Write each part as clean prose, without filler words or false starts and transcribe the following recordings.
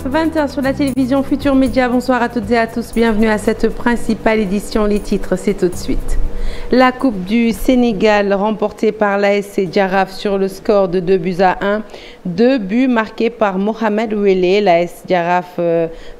20h sur la télévision Futur Média. Bonsoir à toutes et à tous. Bienvenue à cette principale édition. Les titres, c'est tout de suite. La Coupe du Sénégal remportée par l'ASC Jaraaf sur le score de 2-1. 2 buts marqués par Mohamed Ouelé. L'AS Jaraaf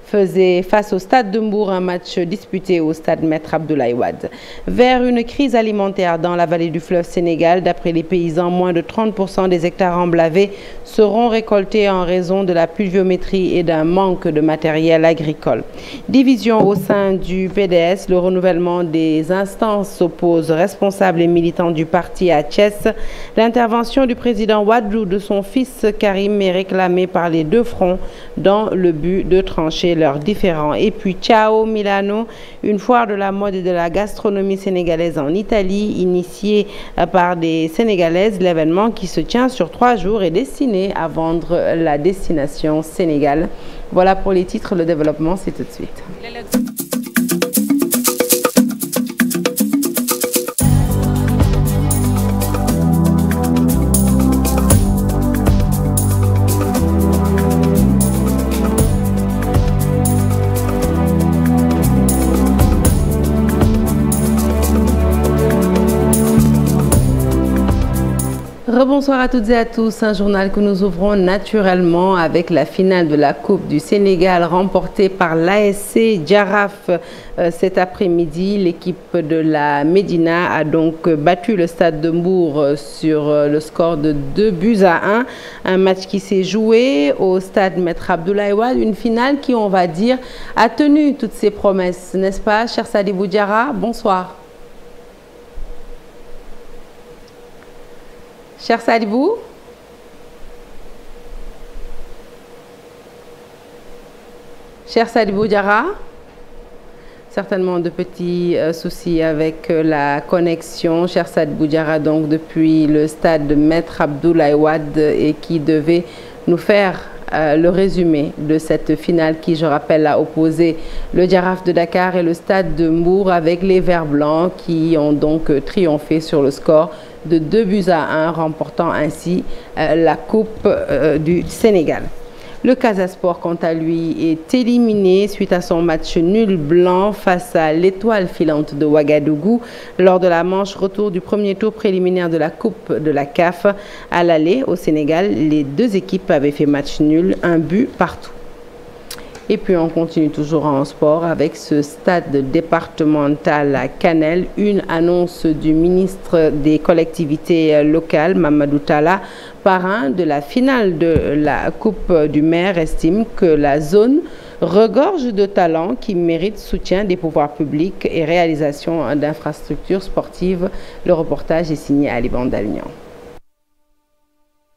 faisait face au Stade de Mbour un match disputé au Stade Maître Abdoulaye Wade. Vers une crise alimentaire dans la vallée du fleuve Sénégal, d'après les paysans, moins de 30% des hectares emblavés seront récoltés en raison de la pluviométrie et d'un manque de matériel agricole. Division au sein du PDS, le renouvellement des instances oppose responsables et militants du parti à Thiès. L'intervention du président Wade ou de son fils Karim est réclamée par les deux fronts dans le but de trancher leurs différends. Et puis Ciao Milano, une foire de la mode et de la gastronomie sénégalaise en Italie, initiée par des Sénégalaises. L'événement qui se tient sur 3 jours est destiné à vendre la destination Sénégal. Voilà pour les titres, le développement c'est tout de suite. Rebonsoir à toutes et à tous. Un journal que nous ouvrons naturellement avec la finale de la Coupe du Sénégal remportée par l'ASC Jaraaf cet après-midi. L'équipe de la Médina a donc battu le Stade de Mbour sur le score de 2-1. Un match qui s'est joué au Stade Maître Abdoulaye Wade. Une finale qui, on va dire, a tenu toutes ses promesses, n'est-ce pas, cher Sadibou Diarra? Bonsoir. Cher Sadibou, cher Sadibou Diarra, certainement de petits soucis avec la connexion. Cher Sadibou Diarra, donc depuis le stade de Maître Abdoulaye Wade et qui devait nous faire le résumé de cette finale qui, je rappelle, a opposé le Jaraaf de Dakar et le Stade de Mbour avec les Verts Blancs qui ont donc triomphé sur le score de 2-1, remportant ainsi la Coupe du Sénégal. Le Casa Sport, quant à lui, est éliminé suite à son match nul blanc face à l'Étoile filante de Ouagadougou lors de la manche retour du premier tour préliminaire de la Coupe de la CAF. À l'aller au Sénégal, les deux équipes avaient fait match nul, 1 but partout. Et puis on continue toujours en sport avec ce stade départemental à Kanel. Une annonce du ministre des collectivités locales, Mamadou Talla, parrain de la finale de la Coupe du Maire, estime que la zone regorge de talents qui méritent soutien des pouvoirs publics et réalisation d'infrastructures sportives. Le reportage est signé Ali Bandalnian.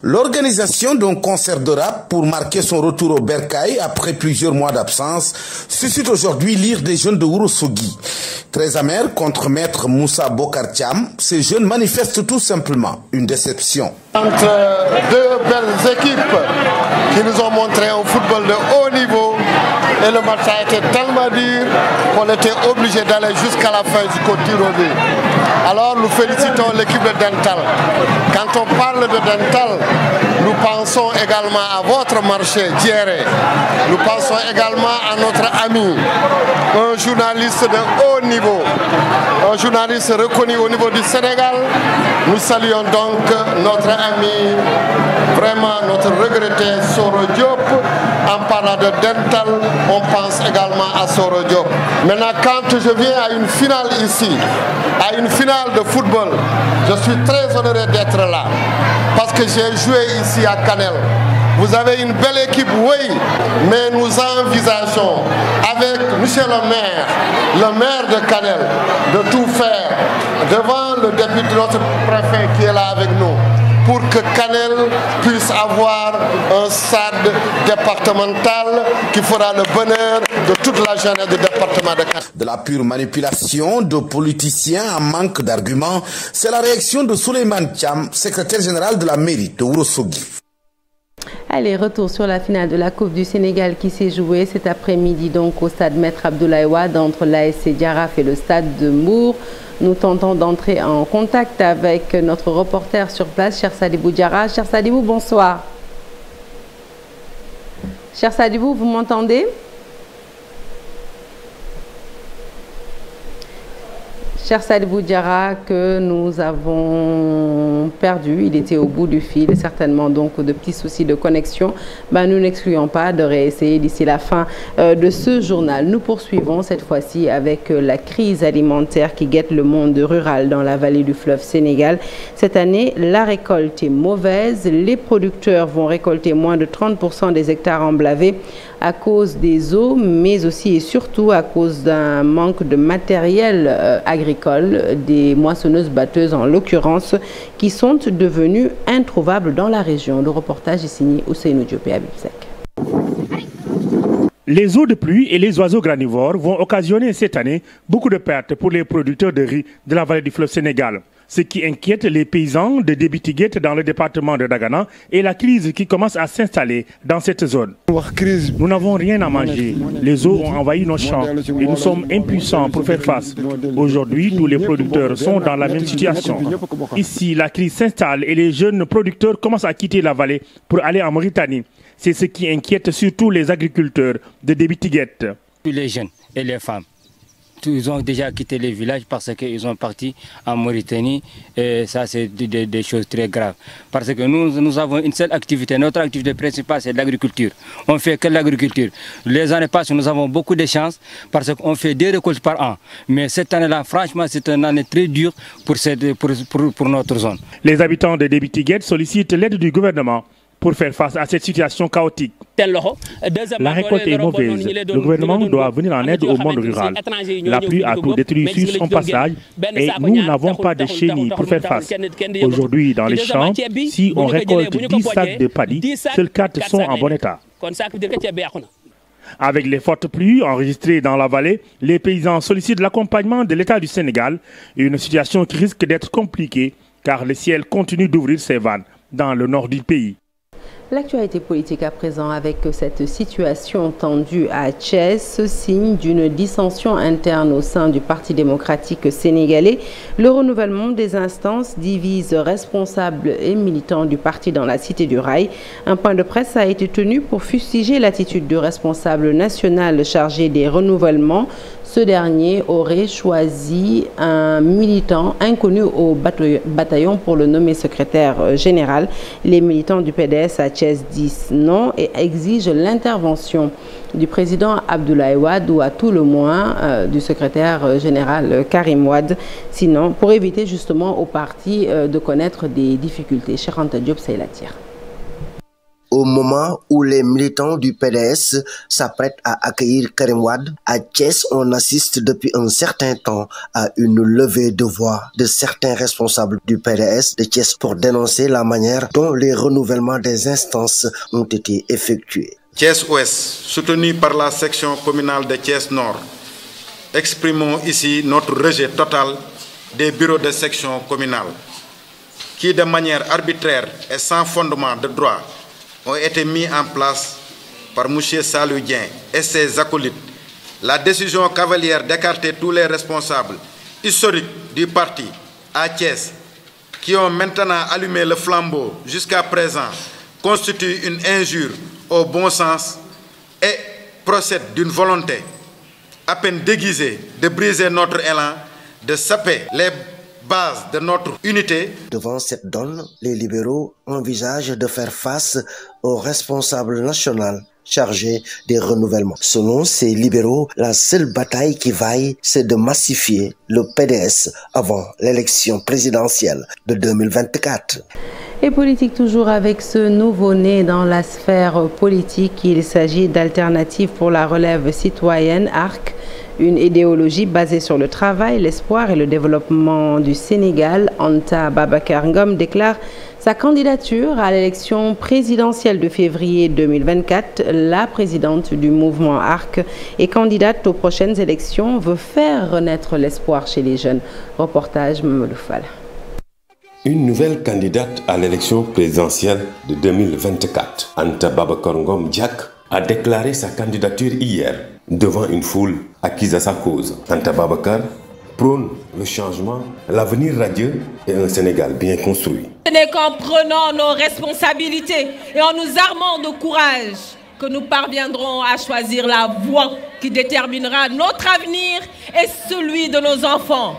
L'organisation d'un concert de rap pour marquer son retour au Bercail après plusieurs mois d'absence suscite aujourd'hui l'ire des jeunes de Ourossogui. Très amers contre maître Moussa Bokar Thiam, ces jeunes manifestent tout simplement une déception. Entre deux belles équipes qui nous ont montré un football de haut niveau et le match a été tellement dur qu'on était obligé d'aller jusqu'à la fin du tir au but. Alors nous félicitons l'équipe de Dental. Quand on parle de Dental, nous pensons également à votre marché, Dieré. Nous pensons également à notre ami, un journaliste de haut niveau, un journaliste reconnu au niveau du Sénégal. Nous saluons donc notre ami, vraiment notre regretté Soro Diop. En parlant de Dental, on pense également à Soro Diop. Maintenant, quand je viens à une finale ici, à une finale de football, je suis très honoré d'être là. Parce que j'ai joué ici à Kanel. Vous avez une belle équipe, oui, mais nous envisageons avec monsieur le maire de Kanel, de tout faire devant le député de notre préfet qui est là avec nous, pour que Kanel puisse avoir un stade départemental qui fera le bonheur de toute la jeunesse du département de Kanel. De la pure manipulation de politiciens en manque d'arguments, c'est la réaction de Souleymane Thiam, secrétaire général de la mairie de Ourossogui. Allez, retour sur la finale de la Coupe du Sénégal qui s'est jouée cet après-midi donc au stade Maître Abdoulaye Wade entre l'ASC Jaraaf et le stade de Mbour. Nous tentons d'entrer en contact avec notre reporter sur place, cher Sadibou Diarra. Cher Sadibou, bonsoir. Cher Sadibou, vous m'entendez? Cher Sadibou Diarra, que nous avons perdu, il était au bout du fil, certainement donc de petits soucis de connexion. Nous n'excluons pas de réessayer d'ici la fin de ce journal. Nous poursuivons cette fois-ci avec la crise alimentaire qui guette le monde rural dans la vallée du fleuve Sénégal. Cette année, la récolte est mauvaise. Les producteurs vont récolter moins de 30% des hectares emblavés à cause des eaux, mais aussi et surtout à cause d'un manque de matériel agricole, des moissonneuses-batteuses en l'occurrence, qui sont devenues introuvables dans la région. Le reportage est signé Ousseynou Diop et Habib Seck. Les eaux de pluie et les oiseaux granivores vont occasionner cette année beaucoup de pertes pour les producteurs de riz de la vallée du fleuve Sénégal. Ce qui inquiète les paysans de Débitiguet dans le département de Dagana est la crise qui commence à s'installer dans cette zone. Nous n'avons rien à manger. Les eaux ont envahi nos champs et nous sommes impuissants pour faire face. Aujourd'hui, tous les producteurs sont dans la même situation. Ici, la crise s'installe et les jeunes producteurs commencent à quitter la vallée pour aller en Mauritanie. C'est ce qui inquiète surtout les agriculteurs de Débitiguet. Les jeunes et les femmes. Ils ont déjà quitté les villages parce qu'ils sont partis en Mauritanie et ça c'est des choses très graves. Parce que nous avons une seule activité, notre activité principale c'est l'agriculture. On fait que l'agriculture. Les années passées nous avons beaucoup de chance parce qu'on fait 2 récoltes par an. Mais cette année-là franchement c'est une année très dure pour notre zone. Les habitants de Débitiguet sollicitent l'aide du gouvernement pour faire face à cette situation chaotique. La récolte est mauvaise. Le gouvernement doit venir en aide au monde rural. La pluie a tout détruit sur son passage et nous n'avons pas de chenilles pour faire face. Aujourd'hui, dans les champs, si on récolte 10 sacs de paddy, seuls 4 sont en bon état. Avec les fortes pluies enregistrées dans la vallée, les paysans sollicitent l'accompagnement de l'État du Sénégal, une situation qui risque d'être compliquée car le ciel continue d'ouvrir ses vannes dans le nord du pays. L'actualité politique à présent avec cette situation tendue à Thiès, signe d'une dissension interne au sein du Parti démocratique sénégalais. Le renouvellement des instances divise responsables et militants du parti dans la cité du Rail. Un point de presse a été tenu pour fustiger l'attitude du responsable national chargé des renouvellements. Ce dernier aurait choisi un militant inconnu au bataillon pour le nommer secrétaire général. Les militants du PDS à Thiès disent non et exigent l'intervention du président Abdoulaye Wade ou à tout le moins du secrétaire général Karim Wade, sinon pour éviter justement au parti de connaître des difficultés. Cheikh Anta Diop, c'est la tire. Au moment où les militants du PDS s'apprêtent à accueillir Karim Wade, à Thiès, on assiste depuis un certain temps à une levée de voix de certains responsables du PDS de Thiès pour dénoncer la manière dont les renouvellements des instances ont été effectués. Thiès-Ouest, soutenu par la section communale de Thiès-Nord, exprimons ici notre rejet total des bureaux de section communale qui, de manière arbitraire et sans fondement de droit, ont été mis en place par M. Salou Dieng et ses acolytes. La décision cavalière d'écarter tous les responsables historiques du parti à Thiès, qui ont maintenant allumé le flambeau jusqu'à présent, constitue une injure au bon sens et procède d'une volonté à peine déguisée de briser notre élan, de saper les base de notre unité. Devant cette donne, les libéraux envisagent de faire face au responsable national chargé des renouvellements. Selon ces libéraux, la seule bataille qui vaille, c'est de massifier le PDS avant l'élection présidentielle de 2024. Et politique toujours avec ce nouveau-né dans la sphère politique. Il s'agit d'Alternative pour la relève citoyenne, ARC. Une idéologie basée sur le travail, l'espoir et le développement du Sénégal. Anta Babacar Ngom déclare sa candidature à l'élection présidentielle de février 2024. La présidente du mouvement ARC et candidate aux prochaines élections veut faire renaître l'espoir chez les jeunes. Reportage Mamadou Fall. Une nouvelle candidate à l'élection présidentielle de 2024, Anta Babacar Ngom Diak, a déclaré sa candidature hier devant une foule acquise à sa cause. Anta Babacar prône le changement, l'avenir radieux et un Sénégal bien construit. Ce n'est qu'en prenant nos responsabilités et en nous armant de courage que nous parviendrons à choisir la voie qui déterminera notre avenir et celui de nos enfants.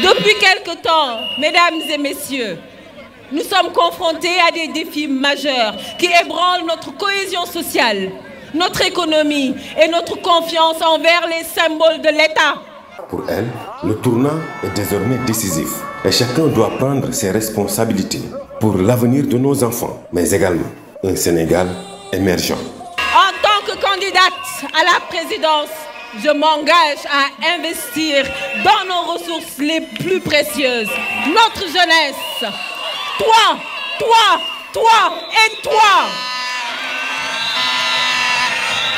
Depuis quelque temps, mesdames et messieurs, nous sommes confrontés à des défis majeurs qui ébranlent notre cohésion sociale, notre économie et notre confiance envers les symboles de l'État. Pour elle, le tournant est désormais décisif et chacun doit prendre ses responsabilités pour l'avenir de nos enfants, mais également un Sénégal émergent. En tant que candidate à la présidence, je m'engage à investir dans nos ressources les plus précieuses, notre jeunesse. Toi, toi, toi et toi.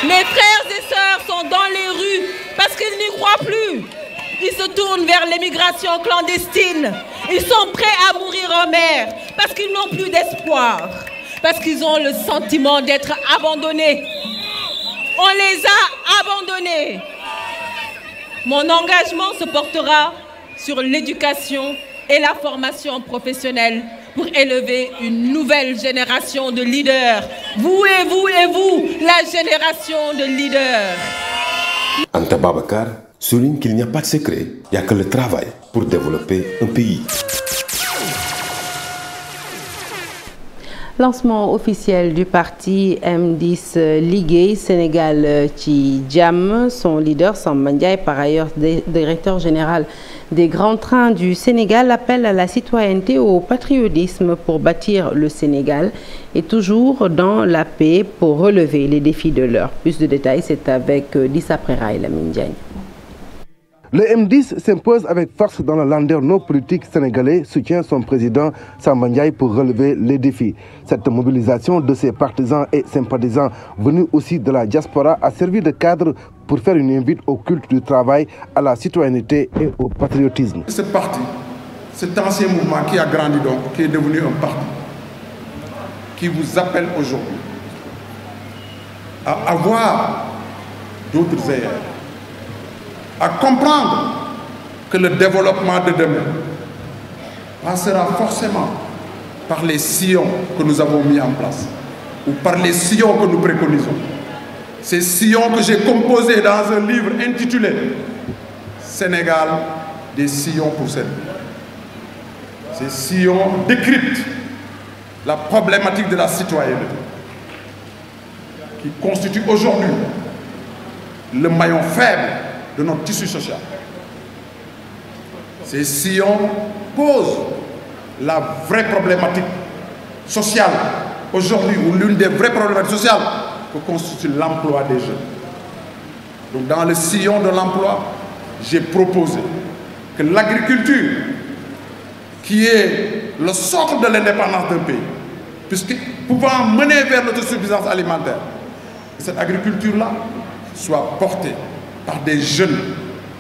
Mes frères et sœurs sont dans les rues parce qu'ils n'y croient plus. Ils se tournent vers l'émigration clandestine. Ils sont prêts à mourir en mer parce qu'ils n'ont plus d'espoir, parce qu'ils ont le sentiment d'être abandonnés. On les a abandonnés. Mon engagement se portera sur l'éducation et la formation professionnelle pour élever une nouvelle génération de leaders. Vous et vous et vous, la génération de leaders. Anta Babacar souligne qu'il n'y a pas de secret, il n'y a que le travail pour développer un pays. Lancement officiel du parti M10 Ligue Sénégal ci Jàmm. Son leader, Samba Ndiaye, par ailleurs directeur général des grands trains du Sénégal, appelle à la citoyenneté au patriotisme pour bâtir le Sénégal et toujours dans la paix pour relever les défis de l'heure. Plus de détails, c'est avec Dissa Prera et Lamine Diagne. Le M10 s'impose avec force dans le landerneau politique sénégalais, soutient son président Samba Ndiaye pour relever les défis. Cette mobilisation de ses partisans et sympathisants venus aussi de la diaspora a servi de cadre pour faire une invite au culte du travail, à la citoyenneté et au patriotisme. Ce parti, cet ancien mouvement qui a grandi donc, qui est devenu un parti, qui vous appelle aujourd'hui à avoir d'autres ailleurs, à comprendre que le développement de demain passera forcément par les sillons que nous avons mis en place ou par les sillons que nous préconisons. Ces sillons que j'ai composés dans un livre intitulé Sénégal, des sillons pour servir. Ces sillons décryptent la problématique de la citoyenneté qui constitue aujourd'hui le maillon faible de notre tissu social. Ces sillons posent la vraie problématique sociale aujourd'hui, ou l'une des vraies problématiques sociales que constitue l'emploi des jeunes. Donc dans le sillon de l'emploi, j'ai proposé que l'agriculture, qui est le socle de l'indépendance d'un pays, puisque pouvant mener vers l'autosuffisance alimentaire, cette agriculture-là soit portée par des jeunes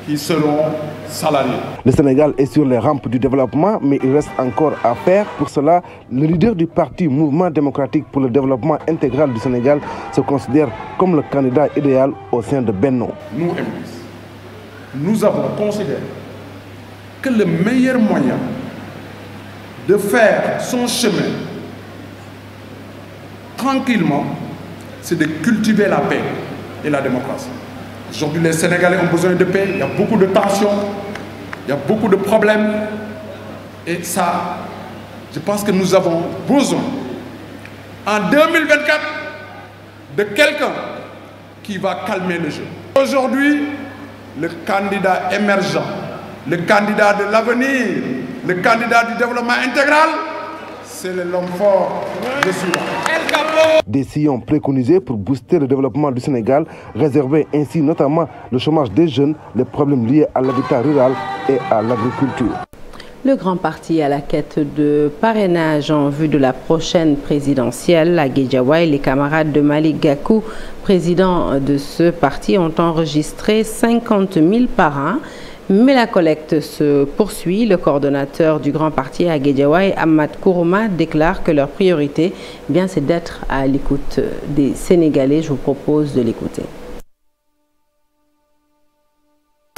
qui seront salariés. Le Sénégal est sur les rampes du développement, mais il reste encore à faire. Pour cela, le leader du parti Mouvement démocratique pour le développement intégral du Sénégal se considère comme le candidat idéal au sein de Benno. Nous, M10, nous avons considéré que le meilleur moyen de faire son chemin tranquillement, c'est de cultiver la paix et la démocratie. Aujourd'hui, les Sénégalais ont besoin de paix, il y a beaucoup de tensions, il y a beaucoup de problèmes. Et ça, je pense que nous avons besoin, en 2024, de quelqu'un qui va calmer le jeu. Aujourd'hui, le candidat émergent, le candidat de l'avenir, le candidat du développement intégral, c'est l'homme fort. Je suis là. Des sillons préconisés pour booster le développement du Sénégal, réserver ainsi notamment le chômage des jeunes, les problèmes liés à l'habitat rural et à l'agriculture. Le grand parti à la quête de parrainage en vue de la prochaine présidentielle à Guédiawaye, les camarades de Malick Gakou, président de ce parti, ont enregistré 50 000 parrains. Mais la collecte se poursuit. Le coordonnateur du grand parti à Guédiawaye, Ahmad Kourouma, déclare que leur priorité, c'est d'être à l'écoute des Sénégalais. Je vous propose de l'écouter.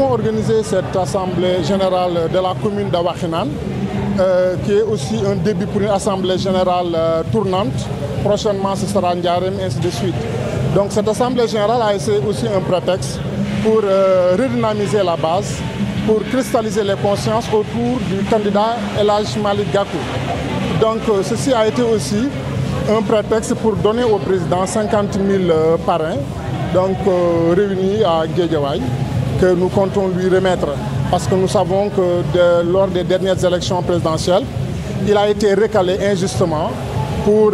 Nous avons organisé cette assemblée générale de la commune d'Awakhinane qui est aussi un début pour une assemblée générale tournante. Prochainement, ce sera Ndiarème, ainsi de suite. Donc cette assemblée générale a été aussi un prétexte pour redynamiser la base, pour cristalliser les consciences autour du candidat El Hadji Malick Gakou. Donc ceci a été aussi un prétexte pour donner au président 50 000 parrains, donc réunis à Guédiawaye, que nous comptons lui remettre. Parce que nous savons que lors des dernières élections présidentielles, il a été recalé injustement pour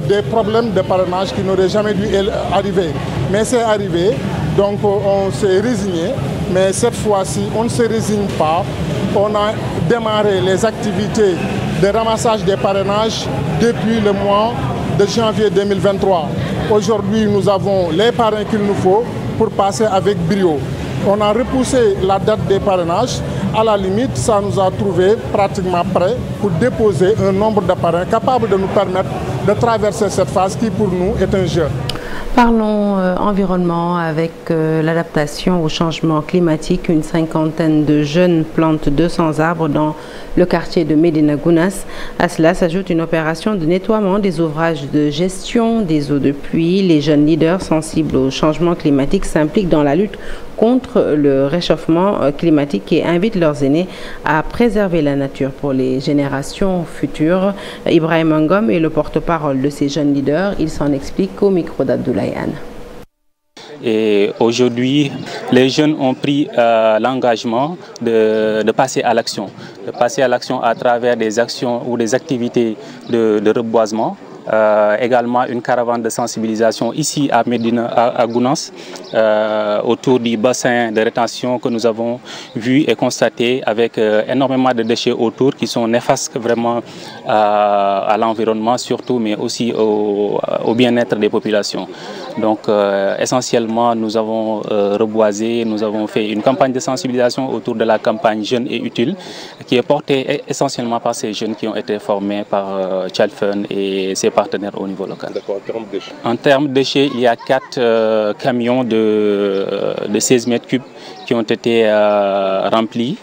des problèmes de parrainage qui n'auraient jamais dû arriver. Mais c'est arrivé, donc on s'est résigné. Mais cette fois-ci, on ne se résigne pas. On a démarré les activités de ramassage des parrainages depuis le mois de janvier 2023. Aujourd'hui, nous avons les parrains qu'il nous faut pour passer avec brio. On a repoussé la date des parrainages. À la limite, ça nous a trouvé pratiquement prêts pour déposer un nombre de parrains capables de nous permettre de traverser cette phase qui, pour nous, est un jeu. Parlons environnement avec l'adaptation au changement climatique. Une cinquantaine de jeunes plantent 200 arbres dans le quartier de Médina Gounass. À cela s'ajoute une opération de nettoiement des ouvrages de gestion des eaux de pluie. Les jeunes leaders sensibles au changement climatique s'impliquent dans la lutte contre le réchauffement climatique et invitent leurs aînés à préserver la nature pour les générations futures. Ibrahim Ngom est le porte-parole de ces jeunes leaders. Il s'en explique au micro d'Abdoulaye Anne. Et aujourd'hui, les jeunes ont pris l'engagement de passer à l'action. De passer à l'action à travers des actions ou des activités de reboisement. Également une caravane de sensibilisation ici à Médina, à Gounass, autour du bassin de rétention que nous avons vu et constaté avec énormément de déchets autour qui sont néfastes vraiment à l'environnement surtout, mais aussi au bien-être des populations. Donc essentiellement, nous avons reboisé, nous avons fait une campagne de sensibilisation autour de la campagne Jeunes et Utiles, qui est portée essentiellement par ces jeunes qui ont été formés par Chalfun et ses partenaires au niveau local. En termes de déchets, il y a 4 camions de 16 mètres cubes qui ont été remplis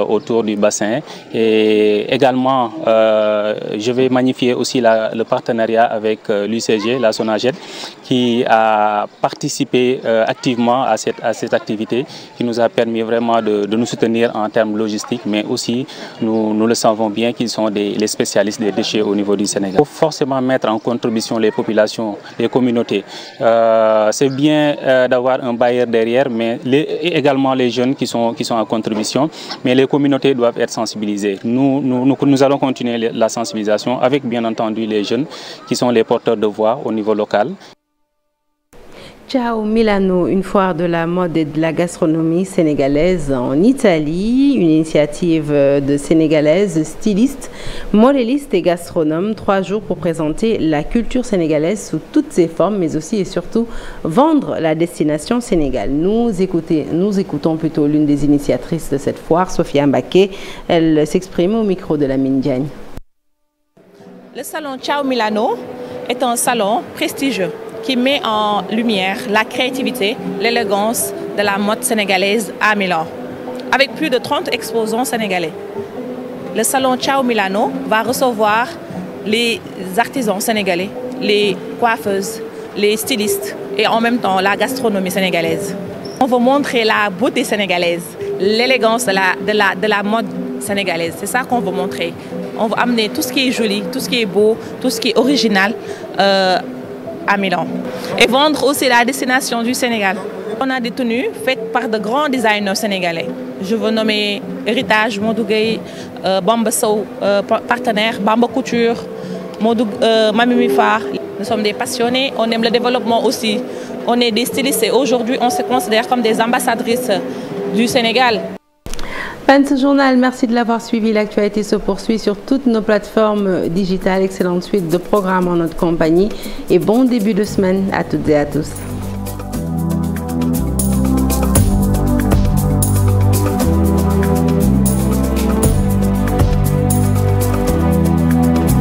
autour du bassin. Et également, je vais magnifier aussi le partenariat avec l'UCG, la SONAGED, qui a participé activement à cette activité, qui nous a permis vraiment de nous soutenir en termes logistiques, mais aussi, nous le savons bien, qu'ils sont les spécialistes des déchets au niveau du Sénégal. Il faut forcément mettre en contribution les populations, les communautés. C'est bien d'avoir un bailleur derrière, mais également les jeunes qui sont en contribution, mais les communautés doivent être sensibilisées. Nous allons continuer la sensibilisation avec bien entendu les jeunes qui sont les porteurs de voix au niveau local. Ciao Milano, une foire de la mode et de la gastronomie sénégalaise en Italie, une initiative de sénégalaises stylistes, modélistes et gastronomes, 3 jours pour présenter la culture sénégalaise sous toutes ses formes, mais aussi et surtout vendre la destination Sénégal. Nous écoutons plutôt l'une des initiatrices de cette foire, Sophia Mbaké. Elle s'exprime au micro de Lamine Diagne. Le salon Ciao Milano est un salon prestigieux qui met en lumière la créativité, l'élégance de la mode sénégalaise à Milan, avec plus de 30 exposants sénégalais. Le salon Ciao Milano va recevoir les artisans sénégalais, les coiffeuses, les stylistes et en même temps la gastronomie sénégalaise. On veut montrer la beauté sénégalaise, l'élégance de la mode sénégalaise. C'est ça qu'on veut montrer. On veut amener tout ce qui est joli, tout ce qui est beau, tout ce qui est original à Milan. Et vendre aussi la destination du Sénégal. On a des tenues faites par de grands designers sénégalais. Je veux nommer Héritage, Modou Gueye, Bamba Sow, partenaire, Bamba Couture, Mami Mifar. Nous sommes des passionnés, on aime le développement aussi. On est des stylistes et aujourd'hui on se considère comme des ambassadrices du Sénégal. Fin de ce journal, merci de l'avoir suivi. L'actualité se poursuit sur toutes nos plateformes digitales. Excellente suite de programmes en notre compagnie et bon début de semaine à toutes et à tous.